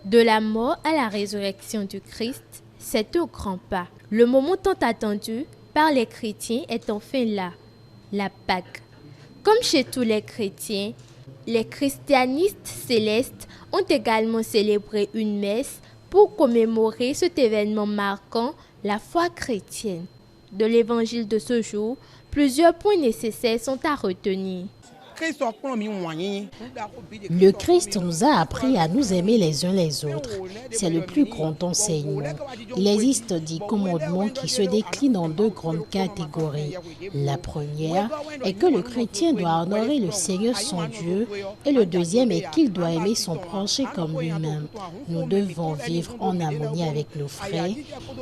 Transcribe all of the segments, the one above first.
De la mort à la résurrection du Christ, c'est un grand pas. Le moment tant attendu par les chrétiens est enfin là, la Pâque. Comme chez tous les chrétiens, les christianistes célestes ont également célébré une messe pour commémorer cet événement marquant la foi chrétienne. De l'évangile de ce jour, plusieurs points nécessaires sont à retenir. Le Christ nous a appris à nous aimer les uns les autres. C'est le plus grand enseignement. Il existe 10 commandements qui se déclinent en 2 grandes catégories. La première est que le chrétien doit honorer le Seigneur son Dieu et le deuxième est qu'il doit aimer son prochain comme lui-même. Nous devons vivre en harmonie avec nos frères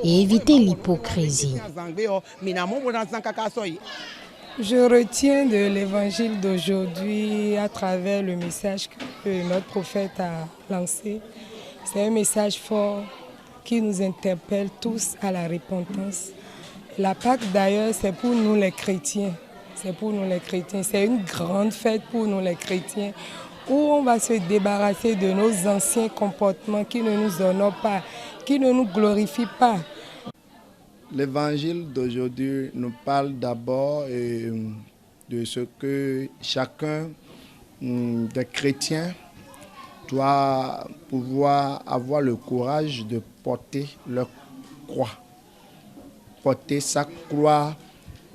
et éviter l'hypocrisie. Je retiens de l'évangile d'aujourd'hui à travers le message que notre prophète a lancé. C'est un message fort qui nous interpelle tous à la repentance. La Pâque d'ailleurs, c'est pour nous les chrétiens. C'est pour nous les chrétiens. C'est une grande fête pour nous les chrétiens où on va se débarrasser de nos anciens comportements qui ne nous honorent pas, qui ne nous glorifient pas. L'évangile d'aujourd'hui nous parle d'abord de ce que chacun des chrétiens doit pouvoir avoir le courage de porter leur croix. Porter sa croix,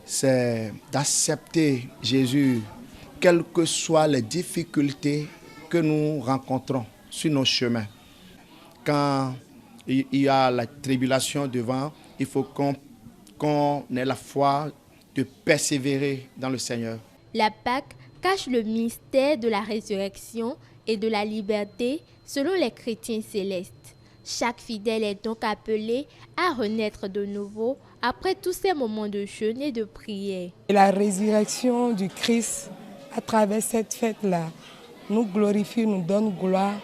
c'est d'accepter Jésus, quelles que soient les difficultés que nous rencontrons sur nos chemins. Quand il y a la tribulation devant, il faut qu'on ait la foi de persévérer dans le Seigneur. La Pâque cache le mystère de la résurrection et de la liberté selon les chrétiens célestes. Chaque fidèle est donc appelé à renaître de nouveau après tous ces moments de jeûne et de prière. Et la résurrection du Christ à travers cette fête-là nous glorifie, nous donne gloire,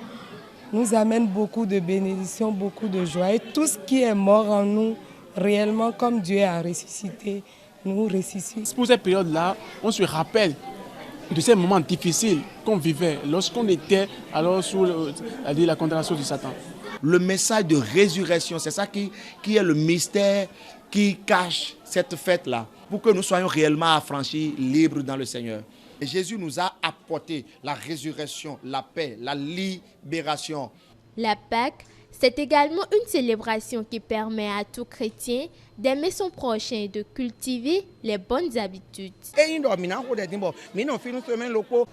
nous amène beaucoup de bénédictions, beaucoup de joie. Et tout ce qui est mort en nous, réellement, comme Dieu a ressuscité, nous ressuscite. Pour cette période-là, on se rappelle de ces moments difficiles qu'on vivait lorsqu'on était alors sous la condamnation de Satan. Le message de résurrection, c'est ça qui est le mystère qui cache cette fête-là, pour que nous soyons réellement affranchis, libres dans le Seigneur. Et Jésus nous a apporté la résurrection, la paix, la libération. La Pâque, c'est également une célébration qui permet à tout chrétien d'aimer son prochain et de cultiver les bonnes habitudes.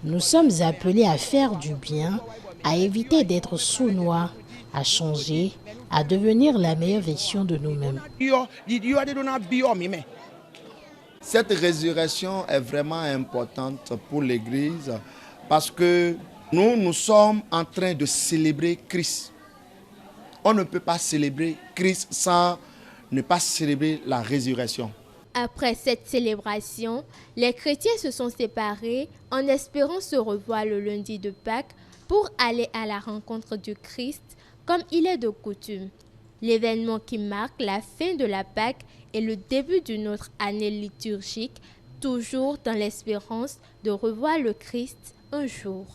Nous sommes appelés à faire du bien, à éviter d'être sournois, à changer, à devenir la meilleure version de nous-mêmes. Cette résurrection est vraiment importante pour l'Église parce que nous sommes en train de célébrer Christ. On ne peut pas célébrer Christ sans ne pas célébrer la résurrection. Après cette célébration, les chrétiens se sont séparés en espérant se revoir le lundi de Pâques pour aller à la rencontre du Christ comme il est de coutume. L'événement qui marque la fin de la Pâque est le début d'une autre année liturgique, toujours dans l'espérance de revoir le Christ un jour.